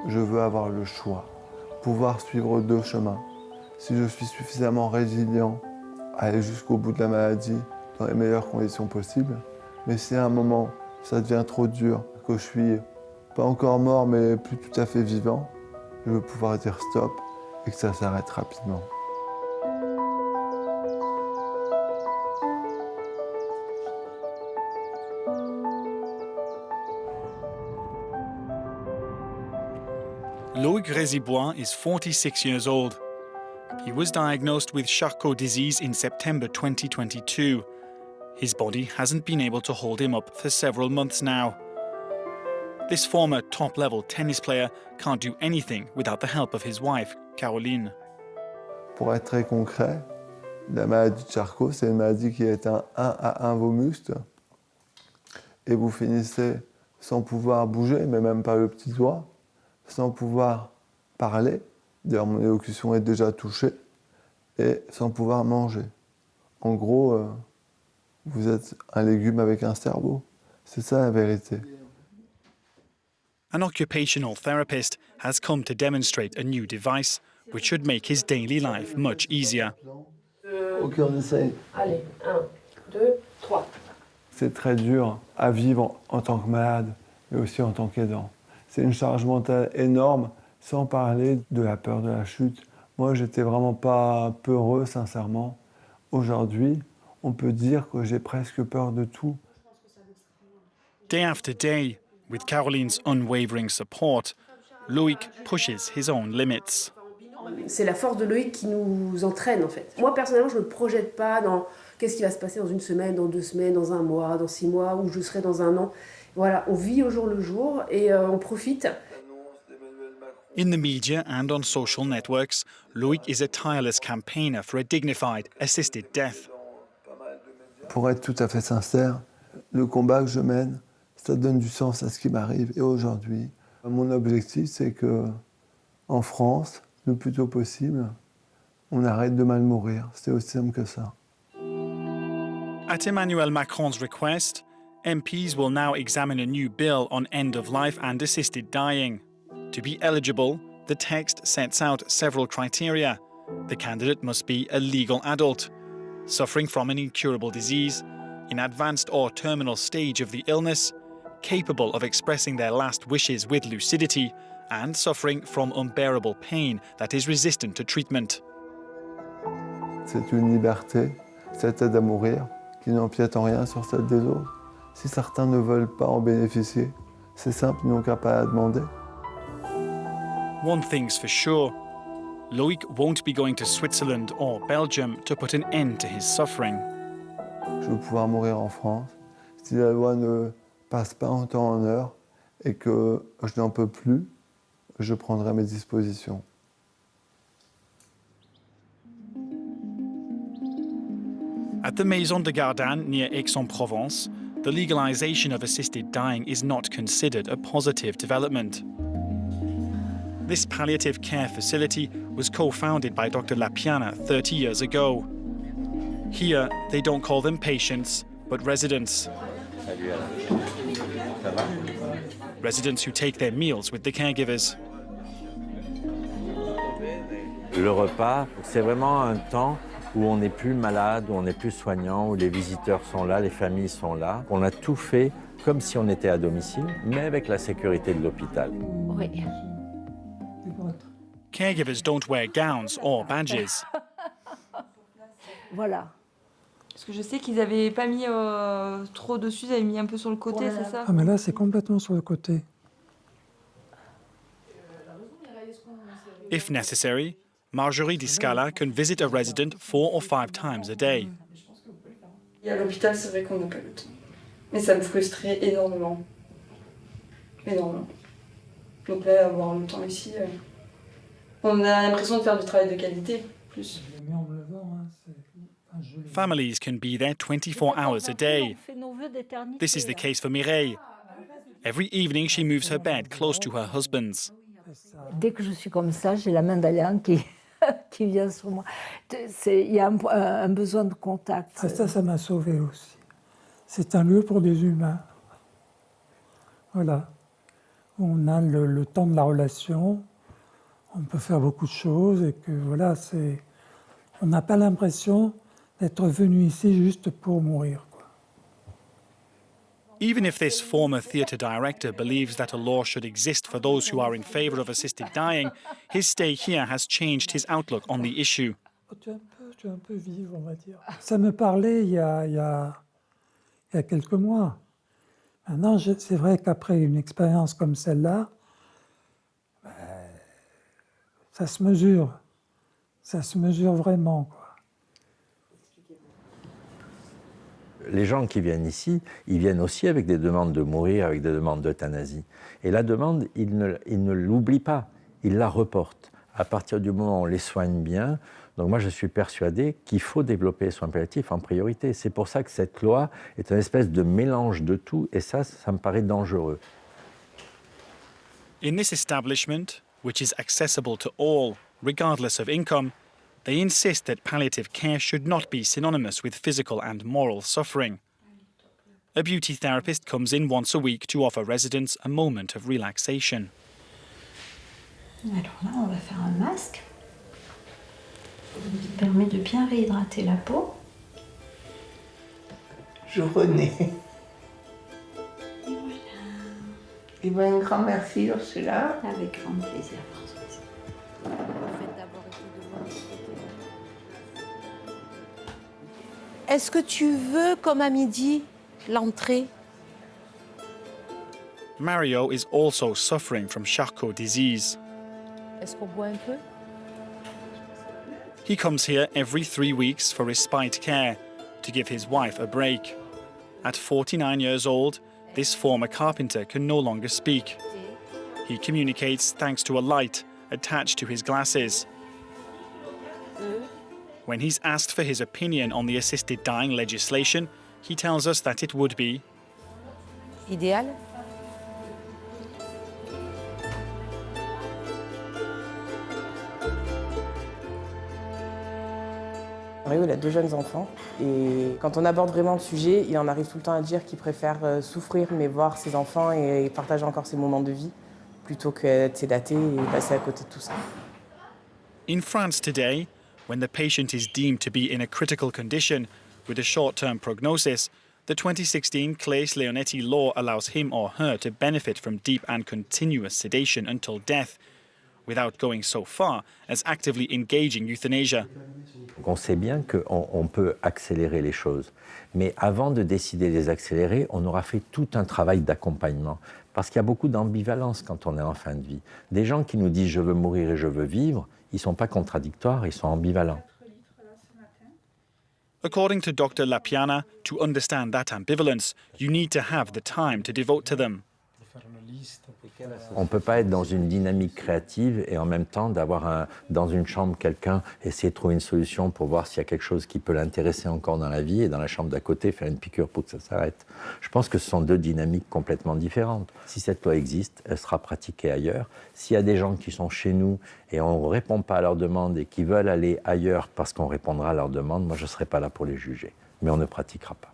je veux avoir le choix, pouvoir suivre deux chemins. Si je suis suffisamment résilient, aller jusqu'au bout de la maladie dans les meilleures conditions possibles. Mais si à un moment, ça devient trop dur, que je suis pas encore mort, mais plus tout à fait vivant, je veux pouvoir dire stop et que ça s'arrête rapidement. Loïc Rézibois is 46 years old. He was diagnosed with Charcot disease in September 2022. His body hasn't been able to hold him up for several months now. This former top-level tennis player can't do anything without the help of his wife, Caroline. Pour être très concret, la maladie de Charcot, c'est une maladie qui est un 1 à 1 vos muscles et vous finissez sans pouvoir bouger, mais même pas le petit doigt, sans pouvoir parler, d'ailleurs mon élocution est déjà touchée, et sans pouvoir manger. En gros, vous êtes un légume avec un cerveau. C'est ça la vérité. An occupational therapist has come to demonstrate a new device which should make his daily life much easier. Ok, on essaye. Allez, 1, 2, 3. C'est très dur à vivre en tant que malade, mais aussi en tant qu'aidant. C'est une charge mentale énorme, sans parler de la peur de la chute. Moi, j'étais vraiment pas peureux, sincèrement. Aujourd'hui, on peut dire que j'ai presque peur de tout. Day after day, with Caroline's unwavering support, Loïc pushes his own limits. C'est la force de Loïc qui nous entraîne en fait. Moi personnellement, je ne me projette pas dans qu'est-ce qui va se passer dans une semaine, dans 2 semaines, dans 1 mois, dans 6 mois, où je serai dans 1 an. Voilà, on vit au jour le jour et on profite. In the media and on social networks, Loïc is a tireless campaigner for a dignified, assisted death. Pour être tout à fait sincère, le combat que je mène, ça donne du sens à ce qui m'arrive. Et aujourd'hui, mon objectif, c'est que en France, le plus tôt possible, on arrête de mal mourir. C'est aussi simple que ça. At Emmanuel Macron's request, MPs will now examine a new bill on end-of-life and assisted dying. To be eligible, the text sets out several criteria. The candidate must be a legal adult, suffering from an incurable disease, in advanced or terminal stage of the illness, capable of expressing their last wishes with lucidity, and suffering from unbearable pain that is resistant to treatment. C'est une liberté, cette aide à mourir, qui n'empiète en rien sur celle des autres. Si certains ne veulent pas en bénéficier, c'est simple, ils n'ont qu'à pas la demander. One thing's for sure, Loïc won't be going to Switzerland or Belgium to put an end to his suffering. Je veux pouvoir mourir en France. Si la loi ne passe pas en temps en heure et que je n'en peux plus, je prendrai mes dispositions. At the Maison de Gardanne near Aix-en-Provence, the legalization of assisted dying is not considered a positive development. This palliative care facility was co-founded by Dr. Lapiana 30 years ago. Here, they don't call them patients, but residents. Residents who take their meals with the caregivers. Le repas, c'est vraiment un temps où on n'est plus malade, où on n'est plus soignant, où les visiteurs sont là, les familles sont là. On a tout fait comme si on était à domicile, mais avec la sécurité de l'hôpital. Oui. Caregivers don't wear gowns or badges. Voilà. Parce que je sais qu'ils n'avaient pas mis trop dessus, ils avaient mis un peu sur le côté, Voilà. c'est ça? Ah mais là c'est complètement sur le côté. If necessary, Marjorie Di Scala can visit a resident 4 or 5 times a day. Et à l'hôpital, c'est vrai qu'on n'a pas le temps. Mais ça me frustrait énormément. Énormément. Donc là, avoir le temps ici, on a l'impression de faire du travail de qualité, plus. Families can be there 24 hours a day. This is the case for Mireille. Every evening, she moves her bed close to her husband's. Dès que je suis comme ça, j'ai la main d'Alain qui, qui vient sur moi. Il y a un besoin de contact. Ça m'a sauvé aussi. C'est un lieu pour des humains. Voilà. on a le temps de la relation, on peut faire beaucoup de choses et que voilà, on n'a pas l'impression d'être venu ici juste pour mourir, quoi. Even if this former theatre director believes that a law should exist for those who are in favour of assisted dying, his stay here has changed his outlook on the issue. Tu es un peu vive, on va dire. Ça me parlait il y a quelques mois. Maintenant, c'est vrai qu'après une expérience comme celle-là, ça se mesure. Ça se mesure vraiment, quoi. Les gens qui viennent ici, ils viennent aussi avec des demandes de mourir, avec des demandes d'euthanasie. Et la demande, ils ne l'oublient pas, ils la reportent. À partir du moment où on les soigne bien, donc moi je suis persuadé qu'il faut développer les soins palliatifs en priorité. C'est pour ça que cette loi est une espèce de mélange de tout, et ça me paraît dangereux. In this establishment, which is accessible to all, regardless of income, they insist that palliative care should not be synonymous with physical and moral suffering. A beauty therapist comes in once a week to offer residents a moment of relaxation. Alors là, on va faire un masque qui permet de bien réhydrater la peau. Je renais. Et bien, un grand merci, Ursula. Avec grand plaisir, Françoise. Est-ce que tu veux, comme à midi, l'entrée? Mario is also suffering from Charcot disease. Est-ce qu'on boit un peu? He comes here every 3 weeks for respite care, to give his wife a break. At 49 years old, this former carpenter can no longer speak. He communicates thanks to a light attached to his glasses. When he's asked for his opinion on the assisted dying legislation, he tells us that it would be Idéal? Mario, il a 2 jeunes enfants et quand on aborde vraiment le sujet, il en arrive tout le temps à dire qu'il préfère souffrir mais voir ses enfants et partager encore ses moments de vie plutôt qu'être sédaté et passer à côté de tout ça. In France today, when the patient is deemed to be in a critical condition with a short-term prognosis, the 2016 Claes-Leonetti law allows him or her to benefit from deep and continuous sedation until death, without going so far as actively engaging euthanasia. On sait bien qu'on peut accélérer les choses, mais avant de décider de les accélérer, on aura fait tout un travail d'accompagnement, parce qu'il y a beaucoup d'ambivalence quand on est en fin de vie. Des gens qui nous disent « je veux mourir et je veux vivre », ils ne sont pas contradictoires, ils sont ambivalents. According to Dr. Lapiana, to understand that ambivalence, you need to have the time to devote to them. On ne peut pas être dans une dynamique créative et en même temps d'avoir dans une chambre quelqu'un essayer de trouver une solution pour voir s'il y a quelque chose qui peut l'intéresser encore dans la vie et dans la chambre d'à côté faire une piqûre pour que ça s'arrête. Je pense que ce sont 2 dynamiques complètement différentes. Si cette loi existe, elle sera pratiquée ailleurs. S'il y a des gens qui sont chez nous et on ne répond pas à leurs demandes et qui veulent aller ailleurs parce qu'on répondra à leurs demandes, moi je ne serai pas là pour les juger. Mais on ne pratiquera pas.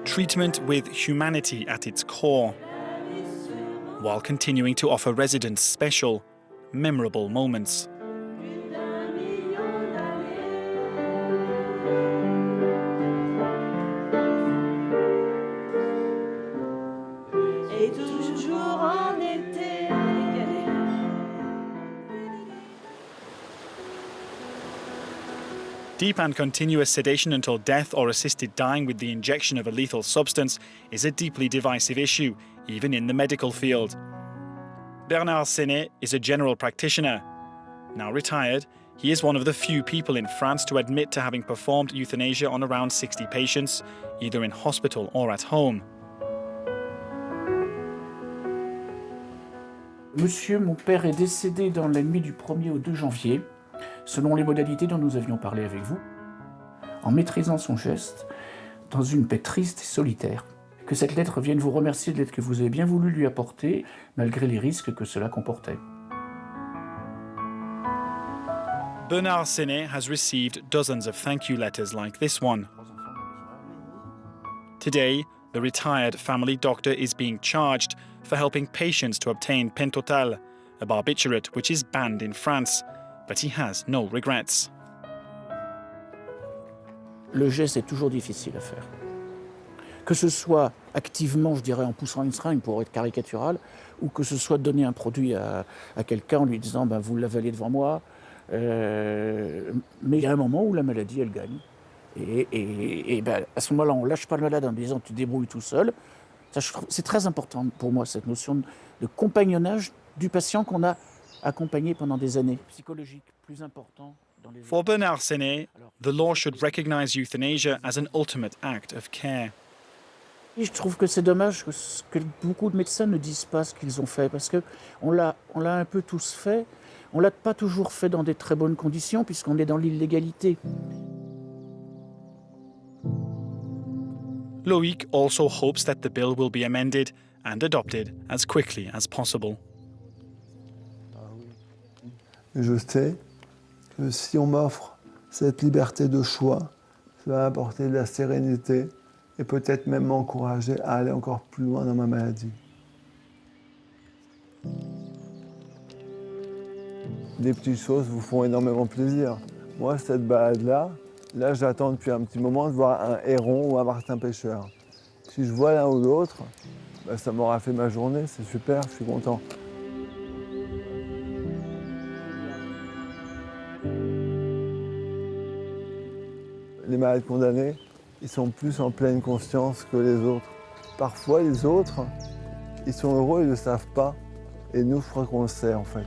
Treatment with humanity at its core, while continuing to offer residents special, memorable moments. Et toujours en été. Deep and continuous sedation until death or assisted dying with the injection of a lethal substance is a deeply divisive issue, even in the medical field. Bernard Senet is a general practitioner. Now retired, he is one of the few people in France to admit to having performed euthanasia on around 60 patients, either in hospital or at home. Monsieur, mon père est décédé dans la nuit du 1er au 2 janvier, selon les modalités dont nous avions parlé avec vous, en maîtrisant son geste, dans une paix triste et solitaire. Que cette lettre vienne vous remercier de l'aide que vous avez bien voulu lui apporter, malgré les risques que cela comportait. Bernard Senet has received dozens of thank you letters like this one. Today, the retired family doctor is being charged for helping patients to obtain Pentotal, a barbiturate which is banned in France, but he has no regrets. Le geste est toujours difficile à faire. Que ce soit activement, je dirais, en poussant une seringue pour être caricatural, ou que ce soit de donner un produit à quelqu'un en lui disant ben, « vous l'avalez devant moi ». Mais il y a un moment où la maladie, elle gagne. Et ben, à ce moment-là, on ne lâche pas le malade en lui disant « tu te débrouilles tout seul ». C'est très important pour moi, cette notion de compagnonnage du patient qu'on a accompagné pendant des années. Psychologique, plus important. For Bernard Senet, the law should recognize euthanasia as an ultimate act of care. Et je trouve que c'est dommage que beaucoup de médecins ne disent pas ce qu'ils ont fait, parce qu'on l'a un peu tous fait. On ne l'a pas toujours fait dans des très bonnes conditions, puisqu'on est dans l'illégalité. Loïc also hopes that the bill will be amended and adopted as quickly as possible. Je sais que si on m'offre cette liberté de choix, ça va apporter de la sérénité et peut-être même m'encourager à aller encore plus loin dans ma maladie. Des petites choses vous font énormément plaisir. Moi, cette balade-là, j'attends depuis un petit moment de voir un héron ou un martin pêcheur. Si je vois l'un ou l'autre, ben, ça m'aura fait ma journée, c'est super, je suis content. Les malades condamnés, ils sont plus en pleine conscience que les autres. Parfois, les autres, ils sont heureux, ils ne le savent pas. Et nous, je crois qu'on le sait, en fait.